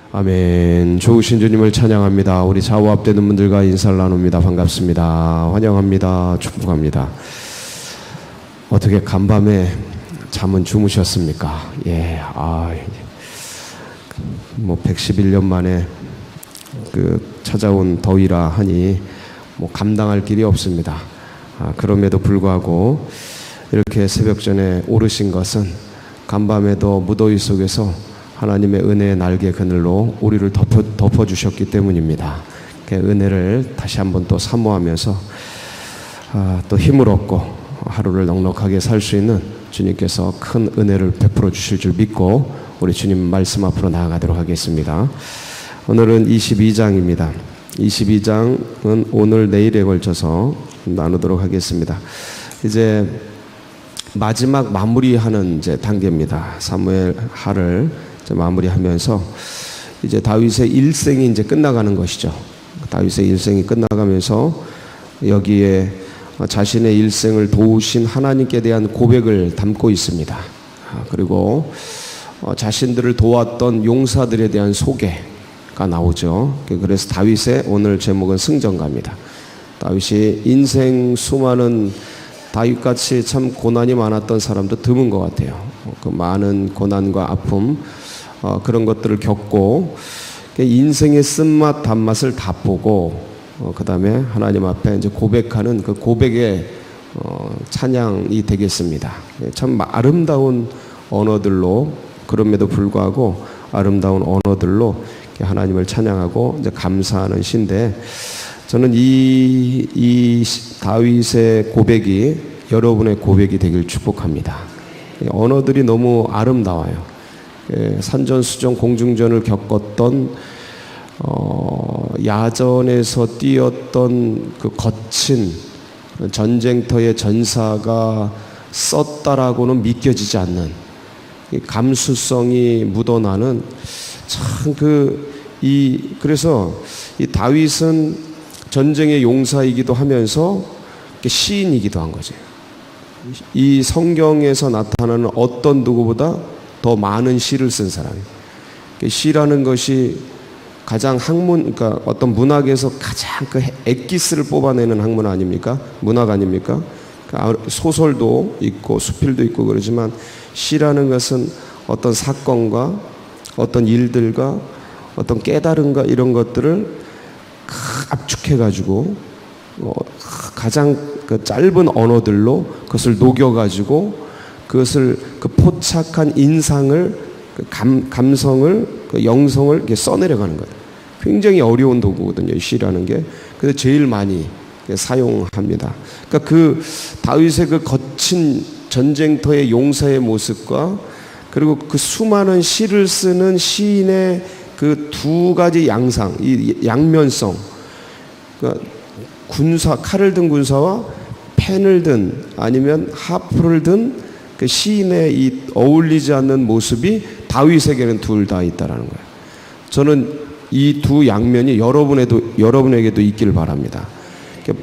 아멘. 좋으신 주님을 찬양합니다. 우리 좌우 앞되는 분들과 인사를 나눕니다. 반갑습니다. 환영합니다. 축복합니다. 어떻게 간밤에 잠은 주무셨습니까? 예, 111년 만에 찾아온 더위라 하니 감당할 길이 없습니다. 그럼에도 불구하고 이렇게 새벽 전에 오르신 것은 간밤에도 무더위 속에서 하나님의 은혜의 날개 그늘로 우리를 덮어주셨기 때문입니다. 그 은혜를 다시 한번 또 사모하면서 또 힘을 얻고 하루를 넉넉하게 살 수 있는 주님께서 큰 은혜를 베풀어 주실 줄 믿고 우리 주님 말씀 앞으로 나아가도록 하겠습니다. 오늘은 22장입니다. 22장은 오늘 내일에 걸쳐서 나누도록 하겠습니다. 이제 마지막 마무리하는 이제 단계입니다. 사무엘 하를 마무리하면서 이제 다윗의 일생이 이제 끝나가는 것이죠. 다윗의 일생이 끝나가면서 여기에 자신의 일생을 도우신 하나님께 대한 고백을 담고 있습니다. 그리고 자신들을 도왔던 용사들에 대한 소개가 나오죠. 그래서 다윗의 오늘 제목은 승전가입니다. 다윗이 인생 수많은 다윗같이 참 고난이 많았던 사람도 드문 것 같아요. 그 많은 고난과 아픔 그런 것들을 겪고 인생의 쓴맛 단맛을 다 보고 그 다음에 하나님 앞에 이제 고백하는 그 고백의 찬양이 되겠습니다. 참 아름다운 언어들로 그럼에도 불구하고 아름다운 언어들로 하나님을 찬양하고 이제 감사하는 시인데 저는 이 다윗의 고백이 여러분의 고백이 되길 축복합니다. 언어들이 너무 아름다워요. 산전수전 공중전을 겪었던 야전에서 뛰었던 그 거친 전쟁터의 전사가 썼다라고는 믿겨지지 않는 감수성이 묻어나는 참 그래서 이 다윗은 전쟁의 용사이기도 하면서 시인이기도 한 거죠. 이 성경에서 나타나는 어떤 누구보다 더 많은 시를 쓴 사람이에요. 시라는 것이 가장 그러니까 어떤 문학에서 가장 그 엑기스를 뽑아내는 학문 아닙니까? 문학 아닙니까? 소설도 있고 수필도 있고 그러지만 시라는 것은 어떤 사건과 어떤 일들과 어떤 깨달음과 이런 것들을 압축해가지고 가장 그 짧은 언어들로 그것을 녹여가지고 그것을 그 포착한 인상을 감성을 그 영성을 이렇게 써내려가는 거예요. 굉장히 어려운 도구거든요. 시라는 게. 그래서 제일 많이 사용합니다. 그러니까 그 다윗의 그 거친 전쟁터의 용사의 모습과 그리고 그 수많은 시를 쓰는 시인의 그 두 가지 양상, 이 양면성. 그러니까 칼을 든 군사와 펜을 든 아니면 하프를 든 그 시인의 이 어울리지 않는 모습이 다윗에게는 둘 다 있다라는 거예요. 저는 이 두 양면이 여러분에게도 있기를 바랍니다.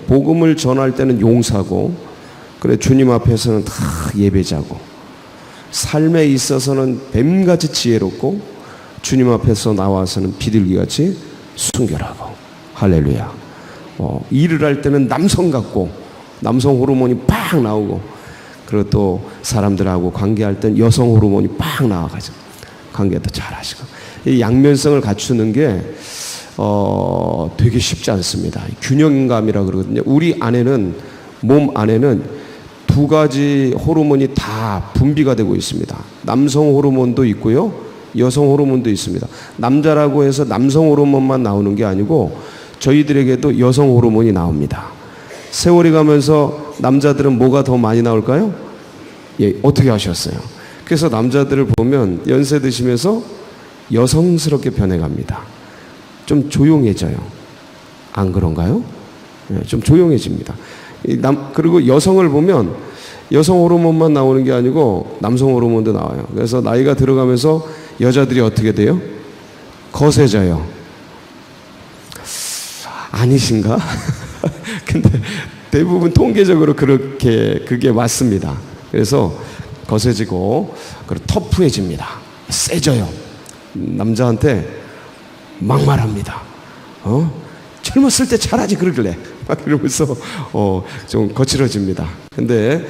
복음을 전할 때는 용사고, 그래 주님 앞에서는 다 예배자고, 삶에 있어서는 뱀같이 지혜롭고, 주님 앞에서 나와서는 비둘기같이 순결하고, 할렐루야. 일을 할 때는 남성 같고, 남성 호르몬이 팍 나오고, 그리고 또 사람들하고 관계할 땐 여성 호르몬이 팍 나와가지고 관계도 잘하시고, 이 양면성을 갖추는 게 되게 쉽지 않습니다. 균형감이라 그러거든요. 우리 안에는, 몸 안에는 두 가지 호르몬이 다 분비가 되고 있습니다. 남성 호르몬도 있고요, 여성 호르몬도 있습니다. 남자라고 해서 남성 호르몬만 나오는 게 아니고 저희들에게도 여성 호르몬이 나옵니다. 세월이 가면서 남자들은 뭐가 더 많이 나올까요? 예, 어떻게 하셨어요? 그래서 남자들을 보면 연세 드시면서 여성스럽게 변해갑니다. 좀 조용해져요. 안 그런가요? 예, 좀 조용해집니다. 그리고 여성을 보면 여성 호르몬만 나오는 게 아니고 남성 호르몬도 나와요. 그래서 나이가 들어가면서 여자들이 어떻게 돼요? 거세져요. 아니신가? 근데 대부분 통계적으로 그게 맞습니다. 그래서 거세지고 그리고 터프해집니다. 세져요. 남자한테 막말합니다. 젊었을 때 잘하지 그러길래 막 이러면서 좀 거칠어집니다. 근데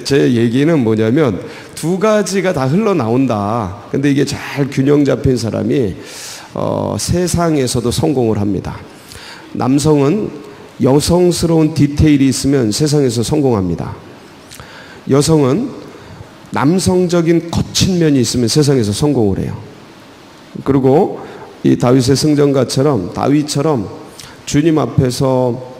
제 얘기는 뭐냐면 두 가지가 다 흘러나온다. 근데 이게 잘 균형 잡힌 사람이 세상에서도 성공을 합니다. 남성은 여성스러운 디테일이 있으면 세상에서 성공합니다. 여성은 남성적인 거친 면이 있으면 세상에서 성공을 해요. 그리고 이 다윗의 승전가처럼 다윗처럼 주님 앞에서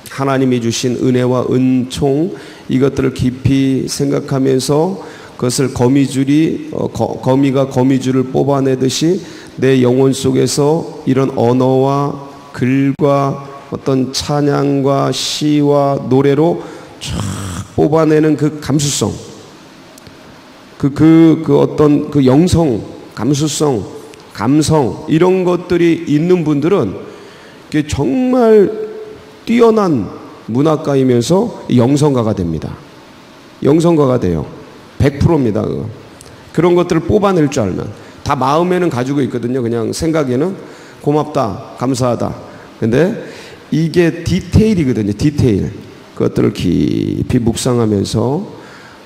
하나님이 주신 은혜와 은총 이것들을 깊이 생각하면서 그것을 거미가 거미줄을 뽑아내듯이 내 영혼 속에서 이런 언어와 글과 어떤 찬양과 시와 노래로 쫙 뽑아내는 그 감수성, 어떤 그 영성, 감수성, 감성 이런 것들이 있는 분들은 정말 뛰어난 문학가이면서 영성가가 됩니다. 영성가가 돼요. 100%입니다. 그런 것들을 뽑아낼 줄 알면 다 마음에는 가지고 있거든요. 그냥 생각에는 고맙다, 감사하다. 근데 이게 디테일이거든요. 디테일. 그것들을 깊이 묵상하면서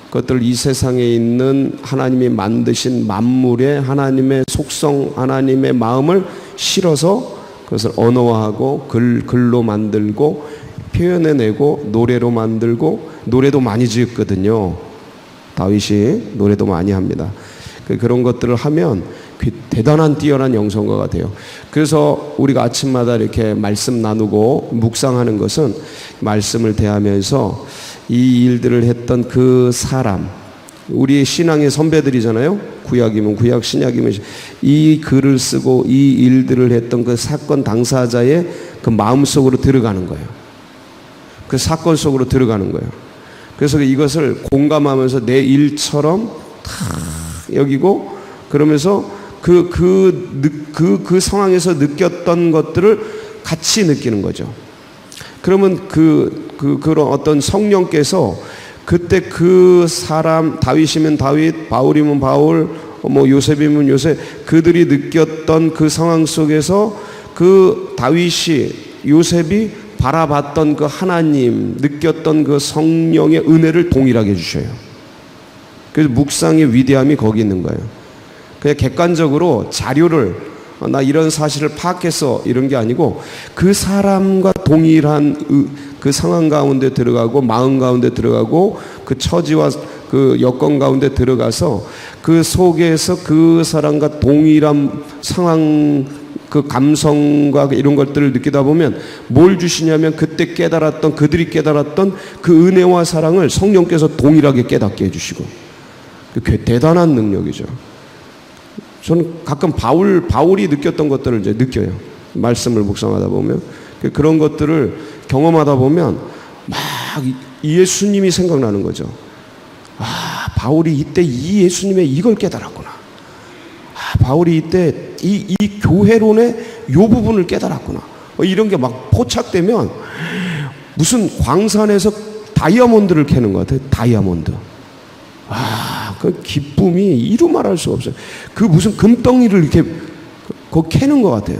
그것들을 이 세상에 있는 하나님이 만드신 만물에 하나님의 속성, 하나님의 마음을 실어서 그것을 언어화하고 글로 만들고 표현해내고 노래로 만들고 노래도 많이 지었거든요. 다윗이 노래도 많이 합니다. 그런 것들을 하면 대단한 뛰어난 영성가가 돼요. 그래서 우리가 아침마다 이렇게 말씀 나누고 묵상하는 것은 말씀을 대하면서 이 일들을 했던 그 사람, 우리 신앙의 선배들이잖아요. 구약이면 구약, 신약이면 이 글을 쓰고 이 일들을 했던 그 사건 당사자의 그 마음 속으로 들어가는 거예요. 그 사건 속으로 들어가는 거예요. 그래서 이것을 공감하면서 내 일처럼 다 여기고 그러면서 그 상황에서 느꼈던 것들을 같이 느끼는 거죠. 그러면 그런 어떤 성령께서 그때 그 사람, 다윗이면 다윗, 바울이면 바울, 요셉이면 요셉, 그들이 느꼈던 그 상황 속에서 그 다윗이, 요셉이 바라봤던 그 하나님, 느꼈던 그 성령의 은혜를 동일하게 해주셔요. 그래서 묵상의 위대함이 거기 있는 거예요. 그냥 객관적으로 자료를 나 이런 사실을 파악했어 이런 게 아니고 그 사람과 동일한 그 상황 가운데 들어가고 마음 가운데 들어가고 그 처지와 그 여건 가운데 들어가서 그 속에서 그 사람과 동일한 상황 그 감성과 이런 것들을 느끼다 보면 뭘 주시냐면 그때 깨달았던 그들이 깨달았던 그 은혜와 사랑을 성령께서 동일하게 깨닫게 해주시고 대단한 능력이죠. 저는 가끔 바울이 느꼈던 것들을 이제 느껴요. 말씀을 묵상하다 보면 그런 것들을 경험하다 보면 막 예수님이 생각나는 거죠. 바울이 이때 이 예수님의 이걸 깨달았구나. 바울이 이때 이 교회론의 요 부분을 깨달았구나. 이런 게 막 포착되면 무슨 광산에서 다이아몬드를 캐는 것 같아요. 다이아몬드. 그 기쁨이 이루 말할 수가 없어요. 그 무슨 금덩이를 이렇게 캐는 것 같아요.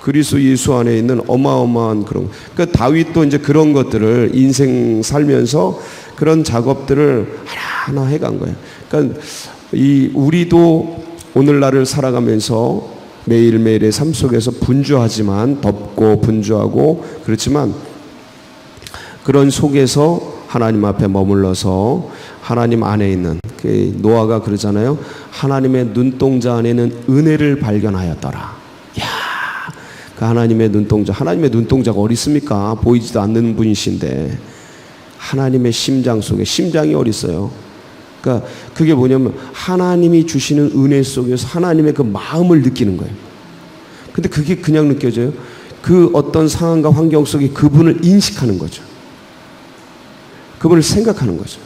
그리스도 예수 안에 있는 어마어마한 그런. 그러니까 다윗도 이제 그런 것들을 인생 살면서 그런 작업들을 하나하나 해간 거예요. 그러니까 우리도 오늘날을 살아가면서 매일매일의 삶 속에서 분주하지만 덥고 분주하고 그렇지만 그런 속에서 하나님 앞에 머물러서 하나님 안에 있는 노아가 그러잖아요. 하나님의 눈동자 안에는 은혜를 발견하였더라. 그 하나님의 눈동자가 어디 있습니까? 보이지도 않는 분이신데 하나님의 심장 속에 심장이 어디 있어요? 그러니까 그게 뭐냐면 하나님이 주시는 은혜 속에서 하나님의 그 마음을 느끼는 거예요. 근데 그게 그냥 느껴져요? 그 어떤 상황과 환경 속에 그분을 인식하는 거죠. 그분을 생각하는 거죠.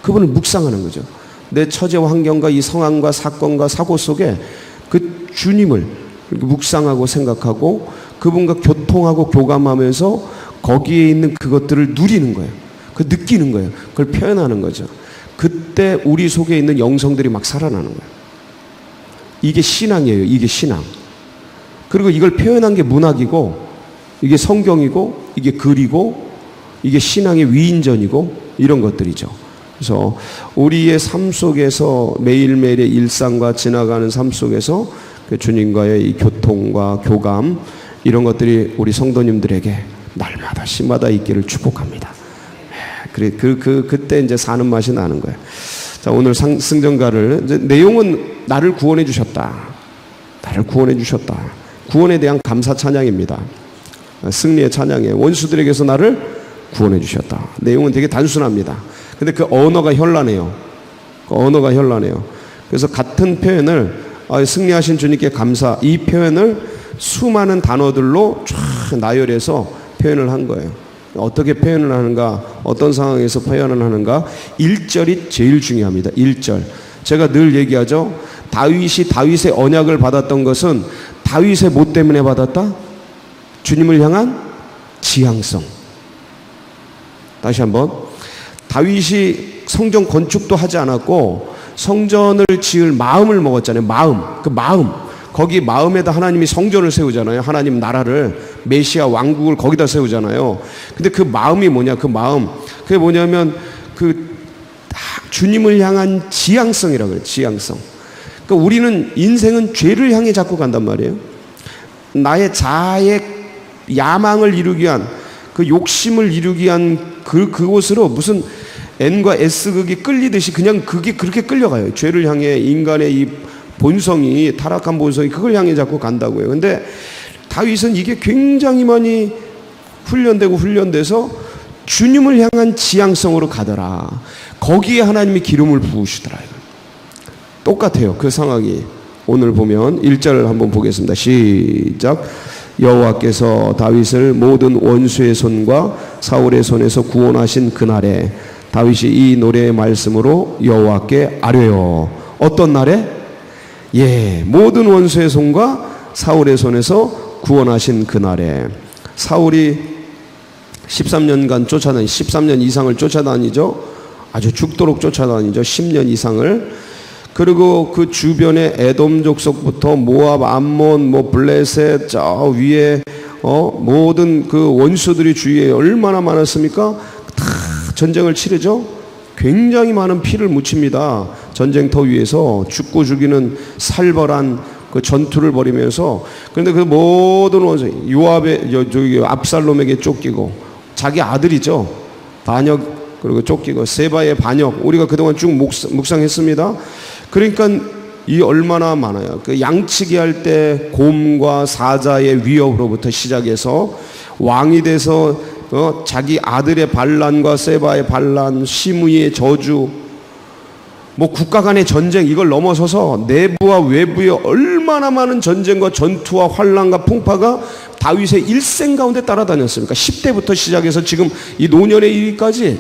그분을 묵상하는 거죠. 내 처제와 환경과 이 상황과 사건과 사고 속에 그 주님을 묵상하고 생각하고 그분과 교통하고 교감하면서 거기에 있는 그것들을 누리는 거예요. 그 느끼는 거예요. 그걸 표현하는 거죠. 그때 우리 속에 있는 영성들이 막 살아나는 거예요. 이게 신앙이에요. 이게 신앙. 그리고 이걸 표현한 게 문학이고, 이게 성경이고, 이게 글이고, 이게 신앙의 위인전이고, 이런 것들이죠. 그래서 우리의 삶 속에서 매일매일의 일상과 지나가는 삶 속에서 그 주님과의 이 교통과 교감, 이런 것들이 우리 성도님들에게 날마다 시마다 있기를 축복합니다. 그래, 그때 이제 사는 맛이 나는 거예요. 자, 오늘 승전가를, 이제 내용은 나를 구원해 주셨다. 나를 구원해 주셨다. 구원에 대한 감사 찬양입니다. 승리의 찬양이에요. 원수들에게서 나를 구원해 주셨다. 내용은 되게 단순합니다. 근데 그 언어가 현란해요. 그 언어가 현란해요. 그래서 같은 표현을 승리하신 주님께 감사, 이 표현을 수많은 단어들로 쫙 나열해서 표현을 한 거예요. 어떻게 표현을 하는가, 어떤 상황에서 표현을 하는가. 1절이 제일 중요합니다. 1절. 제가 늘 얘기하죠. 다윗이 다윗의 언약을 받았던 것은 다윗의 뭐 때문에 받았다? 주님을 향한 지향성. 다시 한번. 다윗이 성전 건축도 하지 않았고 성전을 지을 마음을 먹었잖아요. 마음. 그 마음. 거기 마음에다 하나님이 성전을 세우잖아요. 하나님 나라를, 메시아 왕국을 거기다 세우잖아요. 근데 그 마음이 뭐냐? 그 마음. 그게 뭐냐면 그 주님을 향한 지향성이라고 해요. 지향성. 그러니까 우리는 인생은 죄를 향해 자꾸 간단 말이에요. 나의 자아의 야망을 이루기 위한, 그 욕심을 이루기 위한 그곳으로 무슨 N과 S극이 끌리듯이 그냥 그게 그렇게 끌려가요. 죄를 향해 인간의 이 본성이, 타락한 본성이 그걸 향해 자꾸 간다고요. 근데 다윗은 이게 굉장히 많이 훈련돼서 주님을 향한 지향성으로 가더라. 거기에 하나님이 기름을 부으시더라. 똑같아요. 그 상황이. 오늘 보면 1절 한번 보겠습니다. 시작. 여호와께서 다윗을 모든 원수의 손과 사울의 손에서 구원하신 그날에 다윗이 이 노래의 말씀으로 여호와께 아뢰어. 어떤 날에? 예, 모든 원수의 손과 사울의 손에서 구원하신 그날에. 사울이 13년간 13년 이상을 쫓아다니죠. 아주 죽도록 쫓아다니죠. 10년 이상을. 그리고 그 주변에 에돔 족속부터 모압, 암몬, 블레셋, 저 위에 모든 그 원수들이 주위에 얼마나 많았습니까? 다 전쟁을 치르죠. 굉장히 많은 피를 묻힙니다. 전쟁터 위에서 죽고 죽이는 살벌한 그 전투를 벌이면서. 그런데 그 모든 원수, 요압의 압살롬에게 쫓기고, 자기 아들이죠. 반역, 그리고 쫓기고, 세바의 반역, 우리가 그동안 쭉 묵상했습니다. 그러니까 이 얼마나 많아요. 그 양치기 할 때 곰과 사자의 위협으로부터 시작해서 왕이 돼서 자기 아들의 반란과 세바의 반란, 시므이의 저주, 국가 간의 전쟁, 이걸 넘어서서 내부와 외부의 얼마나 많은 전쟁과 전투와 환란과 풍파가 다윗의 일생 가운데 따라다녔습니까? 10대부터 시작해서 지금 이 노년의 일까지.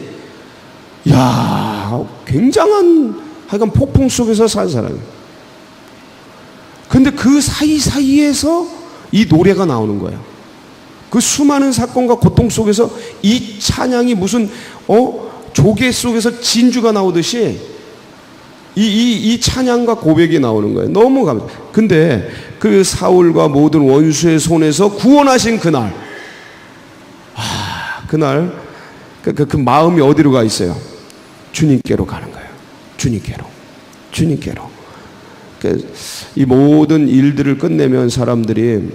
굉장한 하여간 폭풍 속에서 산 사람이에요. 근데 그 사이사이에서 이 노래가 나오는 거예요. 그 수많은 사건과 고통 속에서 이 찬양이 무슨 조개 속에서 진주가 나오듯이 이 찬양과 고백이 나오는 거예요. 너무 감사. 근데 그 사울과 모든 원수의 손에서 구원하신 그날, 그날 그 마음이 어디로 가 있어요? 주님께로 가는 거예요. 주님께로. 이 모든 일들을 끝내면 사람들이,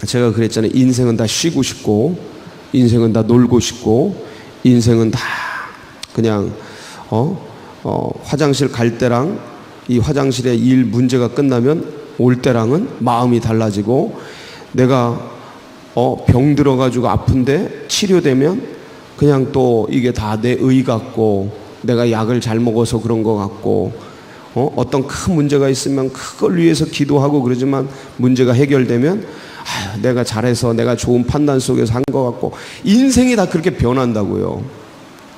제가 그랬잖아요. 인생은 다 쉬고 싶고, 인생은 다 놀고 싶고, 인생은 다 그냥 화장실 갈 때랑 이 화장실에 일 문제가 끝나면 올 때랑은 마음이 달라지고, 내가 병 들어가지고 아픈데 치료되면 그냥 또 이게 다 내 의 같고, 내가 약을 잘 먹어서 그런 것 같고, 어떤 큰 문제가 있으면 그걸 위해서 기도하고 그러지만 문제가 해결되면 내가 잘해서 내가 좋은 판단 속에서 한 것 같고, 인생이 다 그렇게 변한다고요.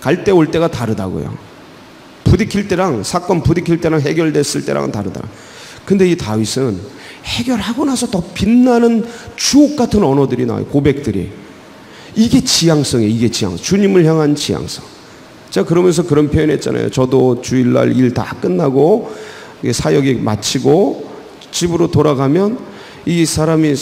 갈 때 올 때가 다르다고요. 부딪힐 때랑, 사건 부딪힐 때랑 해결됐을 때랑은 다르다. 근데 이 다윗은 해결하고 나서 더 빛나는 주옥 같은 언어들이 나와요. 고백들이. 이게 지향성이에요. 이게 지향성. 주님을 향한 지향성. 제가 그러면서 그런 표현했잖아요. 저도 주일날 일 다 끝나고 사역이 마치고 집으로 돌아가면 이 사람이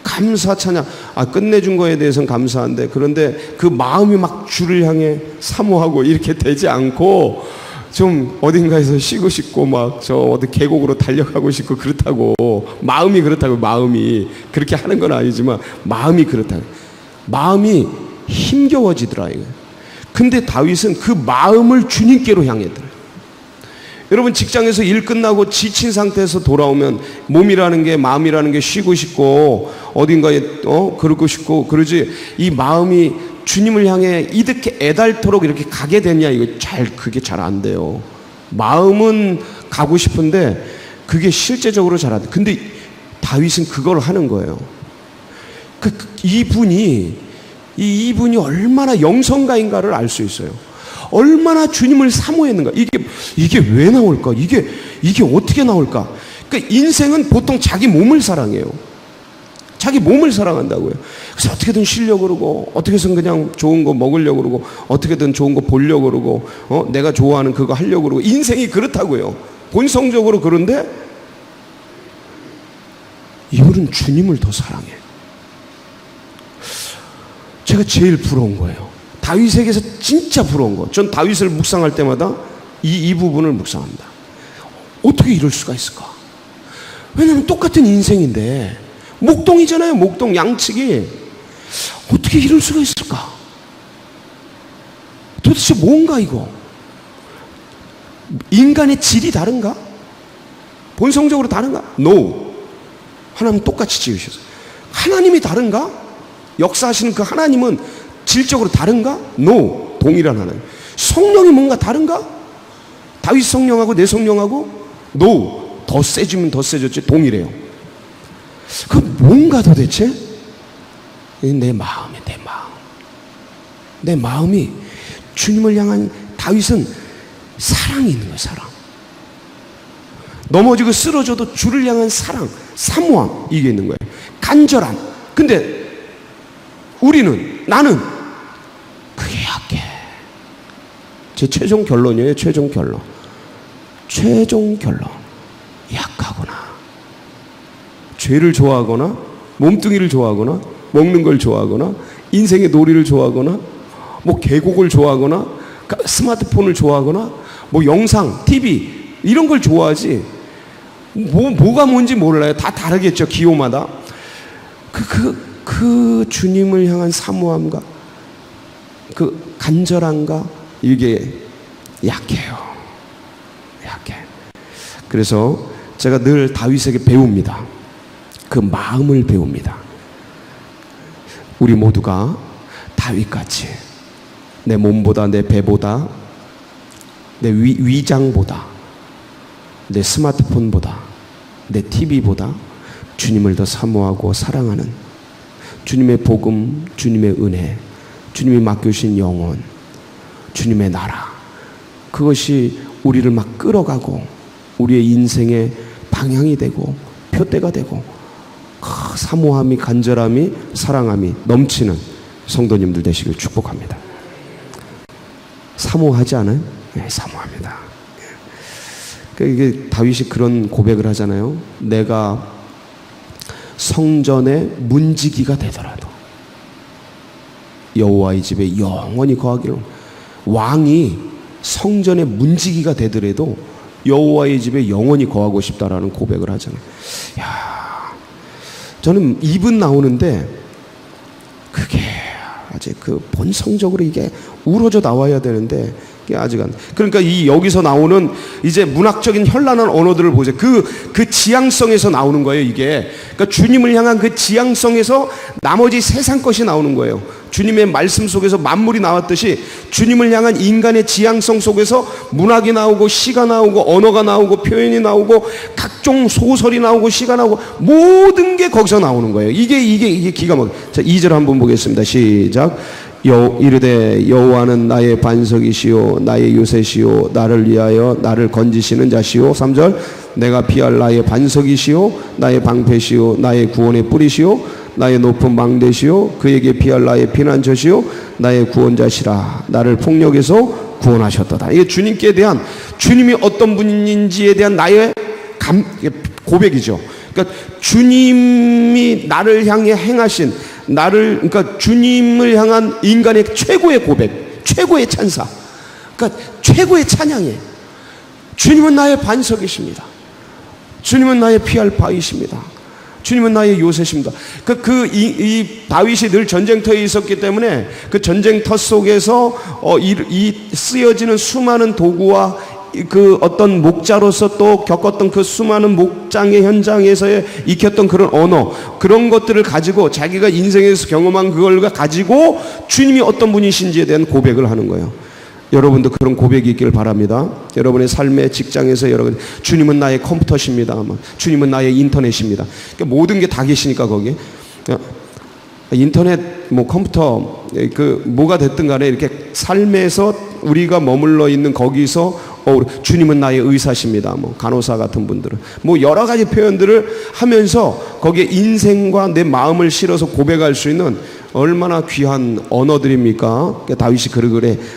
감사 찬양, 끝내준 거에 대해서는 감사한데, 그런데 그 마음이 막 주를 향해 사모하고 이렇게 되지 않고 좀 어딘가에서 쉬고 싶고 막 저 어디 계곡으로 달려가고 싶고 그렇다고, 마음이 그렇다고, 마음이 그렇게 하는 건 아니지만 마음이 그렇다고, 마음이 힘겨워지더라 이거. 근데 다윗은 그 마음을 주님께로 향했더라. 여러분, 직장에서 일 끝나고 지친 상태에서 돌아오면 몸이라는 게, 마음이라는 게 쉬고 싶고 어딘가에 그러고 싶고 그러지, 이 마음이 주님을 향해 이렇게 애달토록 이렇게 가게 되냐, 이거 그게 잘 안 돼요. 마음은 가고 싶은데 그게 실제적으로 잘 안 돼. 근데 다윗은 그걸 하는 거예요. 이분이 얼마나 영성가인가를 알 수 있어요. 얼마나 주님을 사모했는가. 이게 왜 나올까? 이게 어떻게 나올까? 그러니까 인생은 보통 자기 몸을 사랑해요. 자기 몸을 사랑한다고요. 그래서 어떻게든 쉬려고 그러고, 어떻게든 그냥 좋은 거 먹으려고 그러고, 어떻게든 좋은 거 보려고 그러고, 내가 좋아하는 그거 하려고 그러고, 인생이 그렇다고요. 본성적으로. 그런데 이분은 주님을 더 사랑해. 제가 제일 부러운 거예요. 다윗에게서 진짜 부러운 거. 전 다윗을 묵상할 때마다 이 부분을 묵상합니다. 어떻게 이럴 수가 있을까? 왜냐하면 똑같은 인생인데, 목동이잖아요. 목동, 양측이. 어떻게 이럴 수가 있을까? 도대체 뭔가 이거? 인간의 질이 다른가? 본성적으로 다른가? No. 하나님 똑같이 지으셨어요. 하나님이 다른가? 역사하시는 그 하나님은 질적으로 다른가? No. 동일한 하나님. 성령이 뭔가 다른가? 다윗 성령하고 내 성령하고? No. 더 세지면 더 세졌지. 동일해요. 그 뭔가 도대체? 내 마음이야, 내 마음. 내 마음이 주님을 향한, 다윗은 사랑이 있는 거예요, 사랑. 넘어지고 쓰러져도 주를 향한 사랑, 사모함, 이게 있는 거예요. 간절함. 근데 나는 그게 약해. 제 최종 결론이에요. 최종 결론. 약하구나. 죄를 좋아하거나, 몸뚱이를 좋아하거나, 먹는 걸 좋아하거나, 인생의 놀이를 좋아하거나, 뭐 계곡을 좋아하거나, 스마트폰을 좋아하거나, 뭐 영상, TV 이런 걸 좋아하지. 뭐가 뭔지 몰라요. 다 다르겠죠. 기호마다. 그 주님을 향한 사모함과 그 간절함과 이게 약해요. 약해. 그래서 제가 늘 다윗에게 배웁니다. 그 마음을 배웁니다. 우리 모두가 다윗같이 내 몸보다, 내 배보다, 내 위장보다, 내 스마트폰보다, 내 TV보다 주님을 더 사모하고 사랑하는 주님의 복음, 주님의 은혜, 주님이 맡겨주신 영혼, 주님의 나라, 그것이 우리를 막 끌어가고 우리의 인생의 방향이 되고 표대가 되고, 사모함이, 간절함이, 사랑함이 넘치는 성도님들 되시길 축복합니다. 사모하지 않아요? 네, 사모합니다. 이게 다윗이 그런 고백을 하잖아요. 내가 성전의 문지기가 되더라도 여호와의 집에 영원히 거하기를. 왕이 성전의 문지기가 되더라도 여호와의 집에 영원히 거하고 싶다라는 고백을 하잖아요. 야, 저는 입은 나오는데 그게 아직 그 본성적으로 이게 우러져 나와야 되는데 이게 아직 안. 그러니까 여기서 나오는 이제 문학적인 현란한 언어들을 보세요. 그 지향성에서 나오는 거예요, 이게. 그러니까 주님을 향한 그 지향성에서 나머지 세상 것이 나오는 거예요. 주님의 말씀 속에서 만물이 나왔듯이 주님을 향한 인간의 지향성 속에서 문학이 나오고, 시가 나오고, 언어가 나오고, 표현이 나오고, 각종 소설이 나오고, 시가 나오고, 모든 게 거기서 나오는 거예요. 이게 기가 막혀. 자, 2절 한번 보겠습니다. 시작. 이르되 여호와는 나의 반석이시요 나의 요새시요 나를 위하여 나를 건지시는 자시요. 3절. 내가 피할 나의 반석이시요 나의 방패시요 나의 구원의 뿌리시요 나의 높은 망대시요 그에게 피할 나의 피난처시요 나의 구원자시라. 나를 폭력에서 구원하셨도다. 이게 주님께 대한, 주님이 어떤 분인지에 대한 나의 고백이죠. 그러니까 주님이 나를 향해 행하신 그러니까 주님을 향한 인간의 최고의 고백, 최고의 찬사, 그러니까 최고의 찬양이에요. 주님은 나의 반석이십니다. 주님은 나의 피할 바위십니다. 주님은 나의 요새십니다. 이 다윗이 늘 전쟁터에 있었기 때문에 그 전쟁터 속에서 이 쓰여지는 수많은 도구와 그 어떤 목자로서 또 겪었던 그 수많은 목장의 현장에서의 익혔던 그런 언어, 그런 것들을 가지고 자기가 인생에서 경험한 그걸 가지고 주님이 어떤 분이신지에 대한 고백을 하는 거예요. 여러분도 그런 고백이 있기를 바랍니다. 여러분의 삶의 직장에서 여러분, 주님은 나의 컴퓨터십니다. 주님은 나의 인터넷입니다. 그러니까 모든 게 다 계시니까 거기 인터넷, 컴퓨터, 뭐가 됐든 간에 이렇게 삶에서 우리가 머물러 있는 거기서 주님은 나의 의사십니다. 간호사 같은 분들은 여러 가지 표현들을 하면서 거기에 인생과 내 마음을 실어서 고백할 수 있는 얼마나 귀한 언어들입니까? 다윗이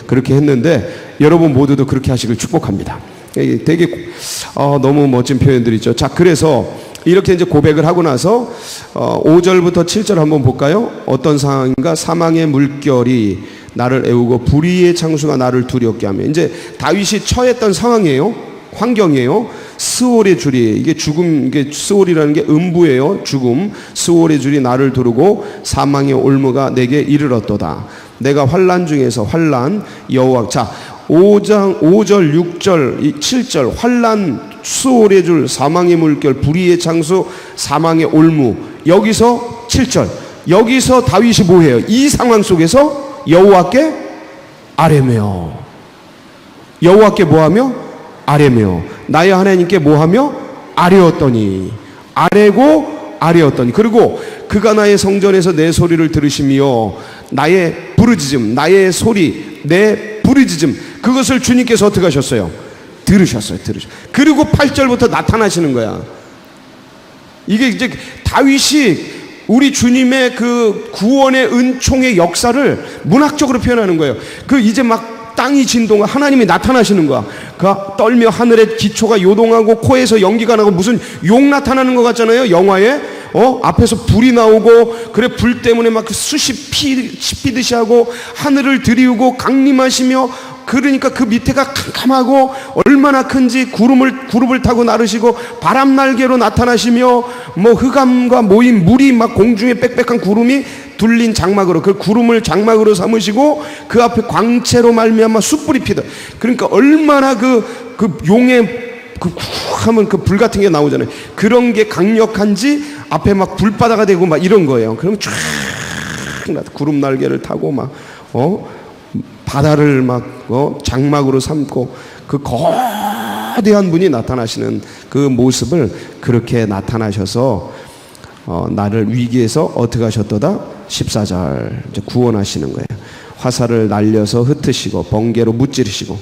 그렇게 했는데 여러분 모두도 그렇게 하시길 축복합니다. 되게 너무 멋진 표현들이죠. 자, 그래서 이렇게 이제 고백을 하고 나서 5절부터 7절 한번 볼까요? 어떤 상황인가? 사망의 물결이 나를 애우고 불의의 창수가 나를 두렵게 하며, 이제 다윗이 처했던 상황이에요. 환경이에요. 스올의 줄이, 이게 죽음, 이게 스올이라는 게 음부예요. 죽음. 스올의 줄이 나를 두르고 사망의 올무가 내게 이르렀도다. 내가 환난 중에서 환난 여호와. 자, 5절, 6절, 7절 환난, 스올의 줄, 사망의 물결, 불의의 창수, 사망의 올무. 여기서 7절. 여기서 다윗이 뭐해요? 이 상황 속에서 여호와께 아뢰며, 여호와께 뭐하며? 아뢰며, 나의 하나님께 뭐하며? 아뢰었더니, 아뢰었더니, 그리고 그가 나의 성전에서 내 소리를 들으시며 나의 부르짖음, 나의 소리, 내 부르짖음, 그것을 주님께서 어떻게 하셨어요? 들으셨어요. 그리고 8절부터 나타나시는 거야. 이게 이제 다윗이 우리 주님의 그 구원의 은총의 역사를 문학적으로 표현하는 거예요. 이제 막 땅이 진동하고 하나님이 나타나시는 거야. 떨며 하늘의 기초가 요동하고 코에서 연기가 나고 무슨 용 나타나는 것 같잖아요. 영화에 앞에서 불이 나오고, 그래 불 때문에 막 숯이 피듯이 하고 하늘을 들이우고 강림하시며, 그러니까 그 밑에가 캄캄하고 얼마나 큰지 구름을 타고 나르시고 바람 날개로 나타나시며, 흑암과 모인 물이 막 공중에 빽빽한 구름이 둘린 장막으로, 그 구름을 장막으로 삼으시고 그 앞에 광채로 말미암아 숯불이 피다. 그러니까 얼마나 그 용의 하면 그 불 같은 게 나오잖아요. 그런 게 강력한지 앞에 막 불바다가 되고 막 이런 거예요. 그럼 쫙 구름 날개를 타고 막 바다를 막 장막으로 삼고 그 거대한 분이 나타나시는 그 모습을 그렇게 나타나셔서 나를 위기에서 어떻게 하셨도다? 14절 이제 구원하시는 거예요. 화살을 날려서 흩으시고 번개로 무찌르시고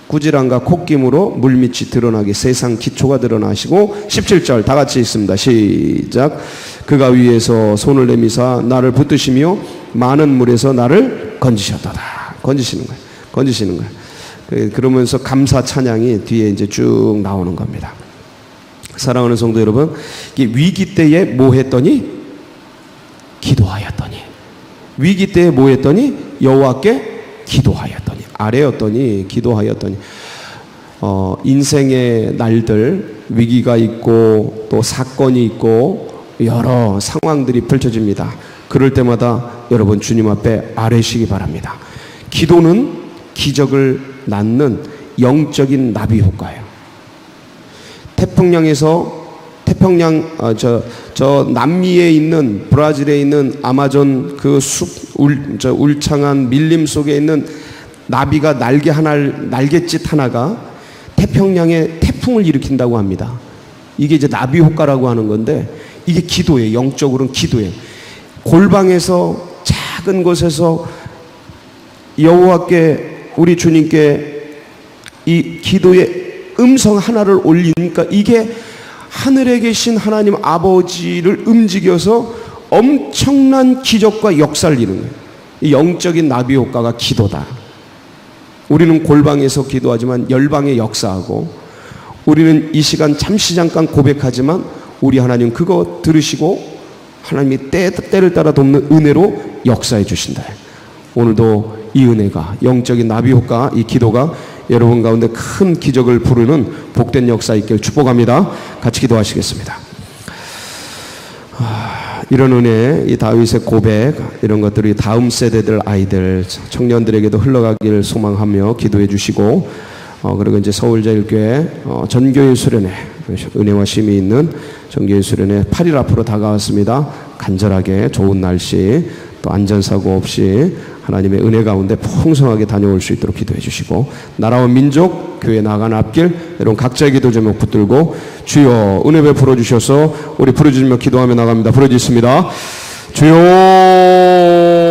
꾸지람과 콧김으로 물밑이 드러나게 세상 기초가 드러나시고, 17절 다 같이 읽습니다. 시작. 그가 위에서 손을 내미사 나를 붙드시며 많은 물에서 나를 건지셨도다. 건지시는 거예요. 그러면서 감사 찬양이 뒤에 이제 쭉 나오는 겁니다. 사랑하는 성도 여러분, 이게 위기 때에 뭐 했더니? 기도하였더니. 위기 때에 뭐 했더니? 여호와께 기도하였더니, 아뢰었더니, 기도하였더니. 인생의 날들, 위기가 있고 또 사건이 있고 여러 상황들이 펼쳐집니다. 그럴 때마다 여러분 주님 앞에 아뢰시기 바랍니다. 기도는 기적을 낳는 영적인 나비 효과예요. 저 남미에 있는, 브라질에 있는 아마존 그 울창한 밀림 속에 있는 나비가 날갯짓 하나가 태평양에 태풍을 일으킨다고 합니다. 이게 이제 나비 효과라고 하는 건데, 이게 기도예요. 영적으로는 기도예요. 골방에서 작은 곳에서 여호와께, 우리 주님께 이 기도의 음성 하나를 올리니까 이게 하늘에 계신 하나님 아버지를 움직여서 엄청난 기적과 역사를 이루는 거예요. 이 영적인 나비 효과가 기도다. 우리는 골방에서 기도하지만 열방에 역사하고, 우리는 이 시간 잠시 잠깐 고백하지만 우리 하나님 그거 들으시고 하나님이 때를 따라 돕는 은혜로 역사해 주신다. 오늘도 이 은혜가 영적인 나비 효과, 이 기도가 여러분 가운데 큰 기적을 부르는 복된 역사 있길 축복합니다. 같이 기도하시겠습니다. 이런 은혜, 이 다윗의 고백, 이런 것들이 다음 세대들 아이들, 청년들에게도 흘러가길 소망하며 기도해 주시고, 그리고 이제 서울제일교회 전교회 수련회, 은혜와 심이 있는 전교회 수련회 8일 앞으로 다가왔습니다. 간절하게 좋은 날씨, 또 안전사고 없이 하나님의 은혜 가운데 풍성하게 다녀올 수 있도록 기도해 주시고, 나라와 민족, 교회 나아가는 앞길, 여러분 각자의 기도 제목 붙들고 주여 은혜 베풀어 주셔서 우리 부르짖으며 기도하며 나갑니다. 부르짖습니다. 주여